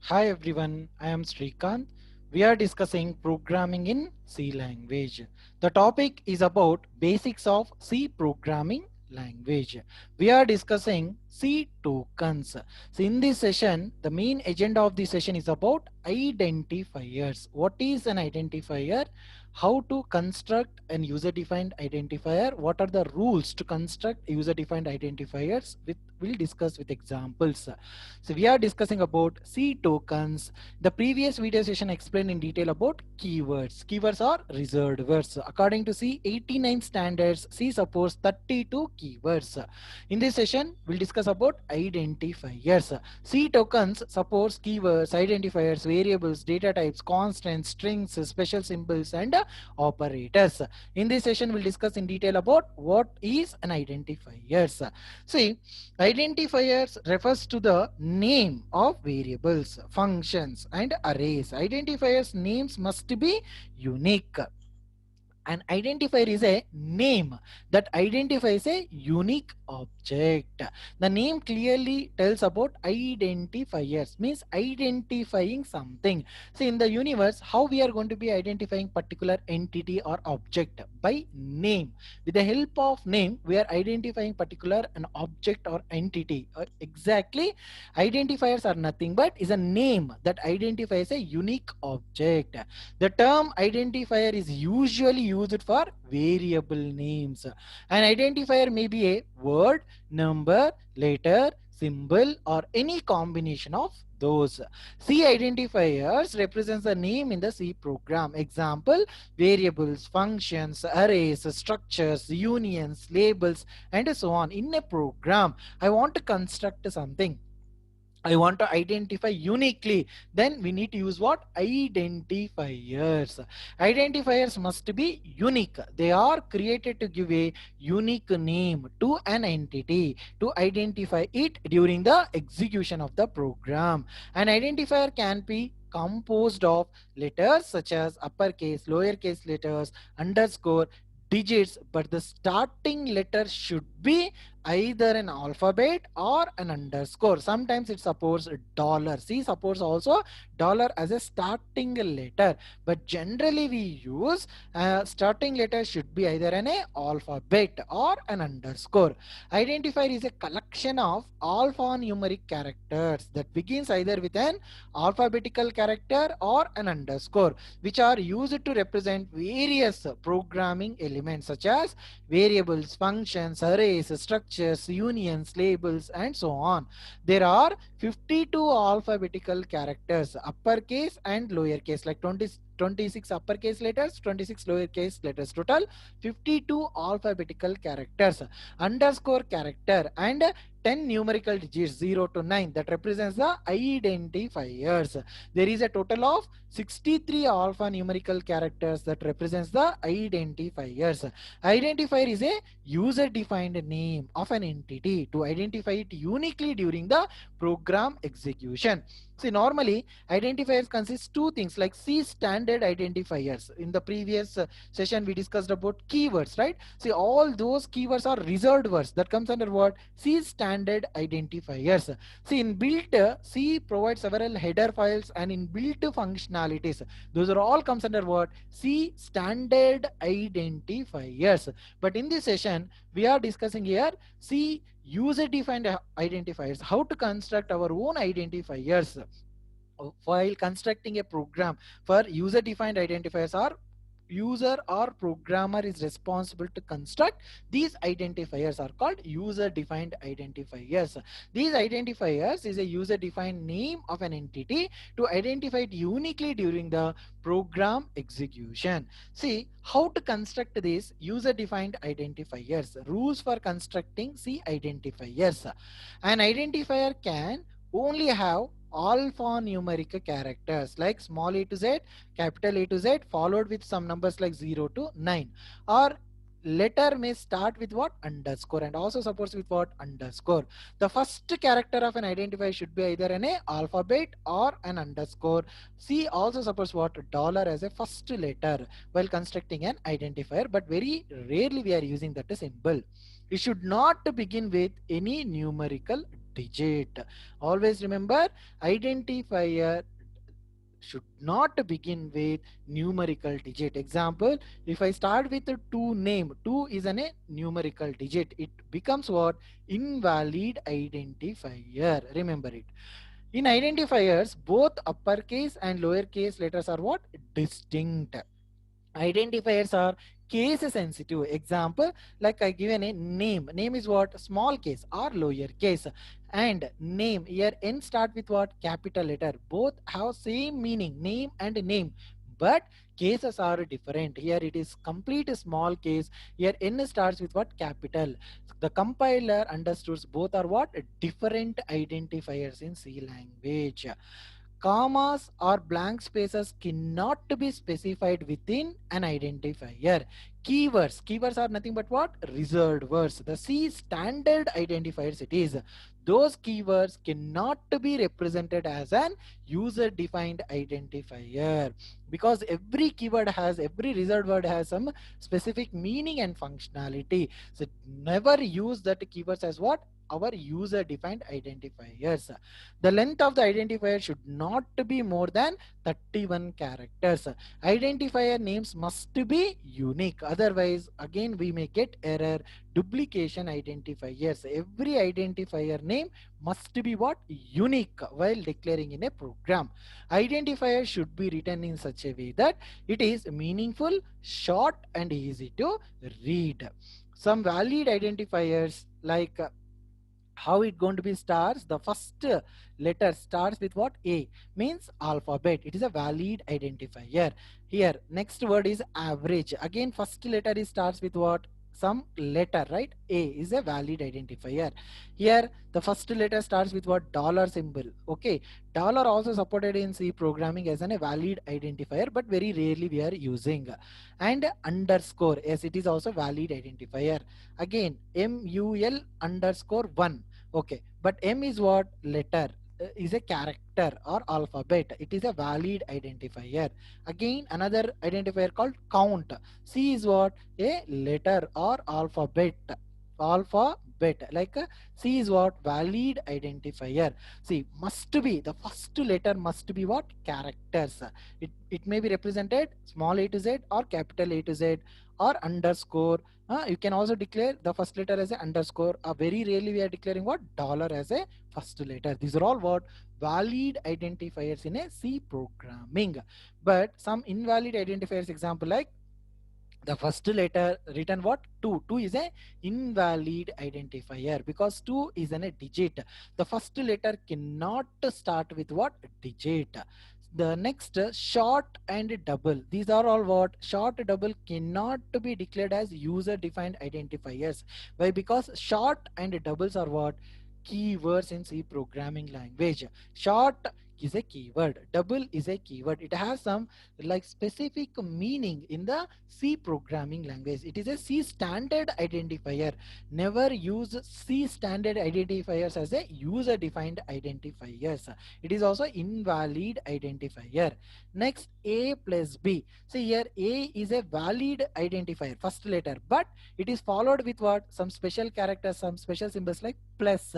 Hi everyone, I am Sreekanth. We are discussing programming in C language. The topic is about basics of C programming language. We are discussing C tokens. So in this session, the main agenda of this session is about identifiers. What is an identifier? How to construct an user-defined identifier? What are the rules to construct user-defined identifiers? We'll discuss with examples. So we are discussing about C tokens. The previous video session explained in detail about keywords. Keywords are reserved words. According to C-79 standards, C supports 32 keywords. In this session, we'll discuss about identifiers. C tokens supports keywords, identifiers, variables, data types, constants, strings, special symbols, and operators. In this session, we'll discuss in detail about what is an identifiers. See, identifiers refers to the name of variables, functions, and arrays. Identifiers names must be unique. An identifier is a name that identifies a unique object. The name clearly tells about identifiers, means identifying something. See, in the universe, how we are going to be identifying particular entity or object? By name. With the help of name, we are identifying particular an object or entity. Exactly, identifiers are nothing but is a name that identifies a unique object. The term identifier is usually used for variable names. An identifier may be a word, number, letter, symbol, or any combination of those. C identifiers represents the name in the C program. Example, variables, functions, arrays, structures, unions, labels, and so on. In a program, I want to construct something. I want to identify uniquely, then we need to use what? Identifiers. Identifiers must be unique. They are created to give a unique name to an entity to identify it during the execution of the program. An identifier can be composed of letters such as uppercase, lowercase letters, underscore, digits, but the starting letter should be either an alphabet or an underscore. Sometimes it supports dollar. C supports also dollar as a starting letter, but generally we use starting letter should be either an alphabet or an underscore. Identifier is a collection of alphanumeric characters that begins either with an alphabetical character or an underscore, which are used to represent various programming elements such as variables, functions, arrays, structures, unions, labels, and so on. There are 52 alphabetical characters, uppercase and lowercase, like 26 uppercase letters, 26 lowercase letters. Total 52 alphabetical characters, underscore character, and 10 numerical digits 0 to 9 that represents the identifiers. There is a total of 63 alphanumerical characters that represents the identifiers. Identifier is a user-defined name of an entity to identify it uniquely during the program execution. See, normally identifiers consist two things like C standard identifiers. In the previous session, we discussed about keywords, right? See, all those keywords are reserved words that comes under what? C standard identifiers. See, in built, C provides several header files and in built functionalities. Those are all comes under what? C standard identifiers. But in this session, we are discussing here C user-defined identifiers, how to construct our own identifiers while constructing a program for user-defined identifiers. Or user or programmer is responsible to construct these identifiers are called user defined identifiers. These identifiers is a user defined name of an entity to identify it uniquely during the program execution. See how to construct these user defined identifiers. Rules for constructing C identifiers. An identifier can only have alphanumeric characters like small a to z, capital A to Z, followed with some numbers like 0 to 9. Or letter may start with what? Underscore, and also supports with what? Underscore. The first character of an identifier should be either an alphabet or an underscore. C also supports what? Dollar as a first letter while constructing an identifier, but very rarely we are using that symbol. It should not begin with any numerical digit. Always remember, identifier should not begin with numerical digit. Example, if I start with a 2 name, 2 is a numerical digit, it becomes what? Invalid identifier. Remember it. In identifiers, both uppercase and lowercase letters are what? Distinct. Identifiers are case sensitive. Example, like I given a name. Name is what? Small case or lower case. And name, here n start with what? Capital letter. Both have same meaning, name and name, but cases are different. Here it is complete small case, here n starts with what? Capital. The compiler understands both are what? Different identifiers in C language. Commas or blank spaces cannot be specified within an identifier. Keywords are nothing but what? Reserved words. The C standard identifiers it is. Those keywords cannot be represented as an user defined identifier, because every reserved word has some specific meaning and functionality. So never use that keywords as what? Our user defined identifiers. The length of the identifier should not be more than 31 characters. Identifier names must be unique. Otherwise, again, we may get error. Duplication identifiers. Every identifier name must be what? Unique while declaring in a program. Identifier should be written in such a way that it is meaningful, short, and easy to read. Some valid identifiers like how it going to be starts. The first letter starts with what? A means alphabet, it is a valid identifier. Here next word is average, again first letter is starts with what? Some letter, right? A is a valid identifier. Here the first letter starts with what? Dollar symbol. Okay, dollar also supported in C programming as a valid identifier, but very rarely we are using. And underscore, yes, it is also valid identifier. Again mul underscore 1. Okay, but M is what? Letter, is a character or alphabet, it is a valid identifier. Again another identifier called count. C is what? A letter or alphabet, like C is what? Valid identifier. See, must be, the first letter must be what? Characters. It may be represented small a to z or capital A to z or underscore. You can also declare the first letter as a underscore. Very rarely we are declaring what? Dollar as a first letter. These are all what? Valid identifiers in a C programming. But some invalid identifiers, example like the first letter written what? 2. 2 is a invalid identifier because 2 is a digit. The first letter cannot start with what? Digit. The next short and double, these are all what? Short double cannot be declared as user defined identifiers. Why? Because short and doubles are what? Keywords in C programming language. Short is a keyword, double is a keyword, it has some like specific meaning in the C programming language. It is a C standard identifier. Never use C standard identifiers as a user defined identifiers. It is also invalid identifier. Next, A plus B. See here, A is a valid identifier, first letter, but it is followed with what? Some special characters, some special symbols like plus.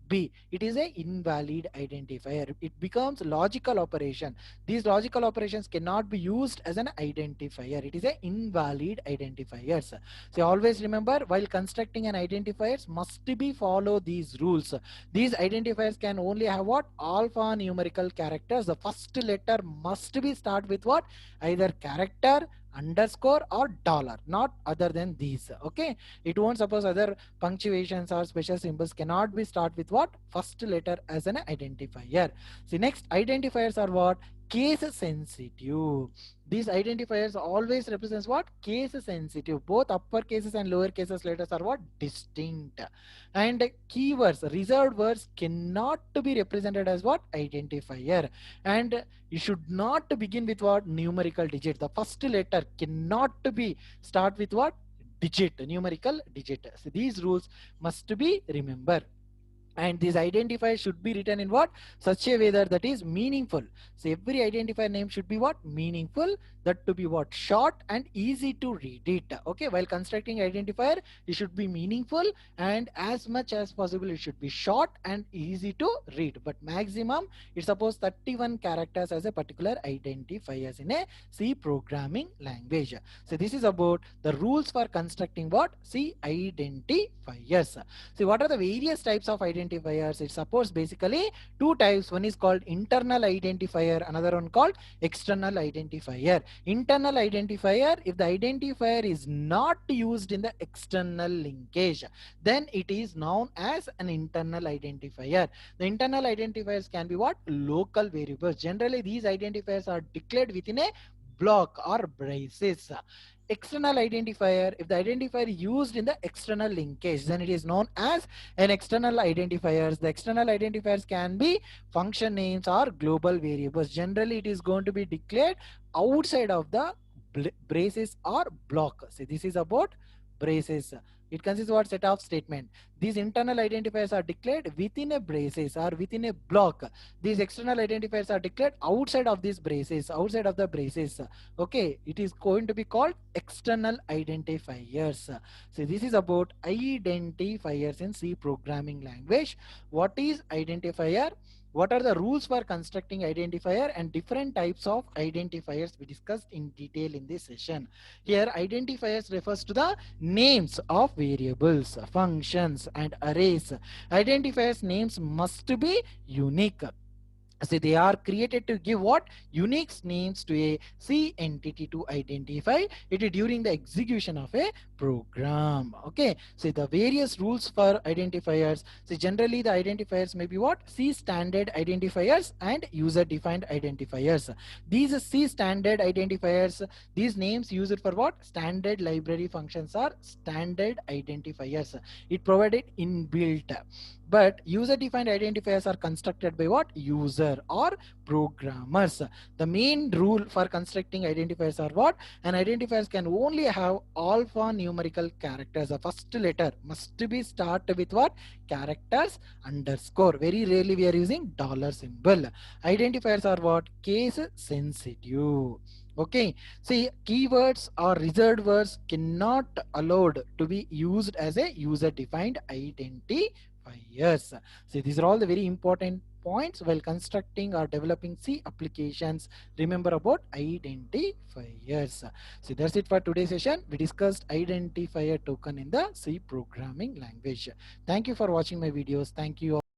B, it is a invalid identifier. It becomes logical operation. These logical operations cannot be used as an identifier. It is a invalid identifiers. So always remember, while constructing an identifiers must be follow these rules. These identifiers can only have what? Alphanumerical characters. The first letter must be start with what? Either character, underscore, or dollar, not other than these. Okay, it won't suppose other punctuations or special symbols cannot be start with what? First letter as an identifier. See, next identifiers are what? Case sensitive. These identifiers always represents what? Case sensitive. Both upper cases and lower cases letters are what? Distinct. And keywords, reserved words cannot be represented as what? Identifier. And you should not begin with what? Numerical digit. The first letter cannot be start with what? Digit, numerical digit. So these rules must be remembered. and this identifier should be written in what, such a way that is meaningful. So every identifier name should be what, meaningful, that to be what, short and easy to read it. Okay, while constructing identifier, it should be meaningful, and as much as possible it should be short and easy to read, but maximum it's supposed 31 characters as a particular identifiers in a C programming language. So this is about the rules for constructing what, C identifiers. See, what are the various types of identifiers? It supports basically two types. One is called internal identifier, another one called external identifier. Internal identifier, if the identifier is not used in the external linkage, then it is known as an internal identifier. The internal identifiers can be what? Local variables. Generally, these identifiers are declared within a block or braces. External identifier, if the identifier used in the external linkage, then it is known as an external identifiers. The external identifiers can be function names or global variables. Generally it is going to be declared outside of the braces or block. So this is about braces. It consists of what, set of statement. These internal identifiers are declared within a braces or within a block. These external identifiers are declared outside of these braces, outside of the braces. Okay, it is going to be called external identifiers. So this is about identifiers in C programming language. What is identifier? What are the rules for constructing identifier, and different types of identifiers we discussed in detail in this session. Here identifiers refers to the names of variables, functions and arrays. Identifiers names must be unique. So they are created to give what, unique names to a C entity to identify it during the execution of a program. Okay, so the various rules for identifiers. So generally the identifiers may be what, C standard identifiers and user defined identifiers. These C standard identifiers, these names used for what, standard library functions are standard identifiers. It provided inbuilt, but user defined identifiers are constructed by what, user or programmers. The main rule for constructing identifiers are what, an identifiers can only have alphanumerical characters. The first letter must be start with what, characters underscore. Very rarely we are using dollar symbol. Identifiers are what, case sensitive. Okay, see, keywords or reserved words cannot allowed to be used as a user defined identifiers. See, these are all the very important points while constructing or developing C applications. Remember about identifiers. So that's it for today's session. We discussed identifier token in the C programming language. Thank you for watching my videos. Thank you all.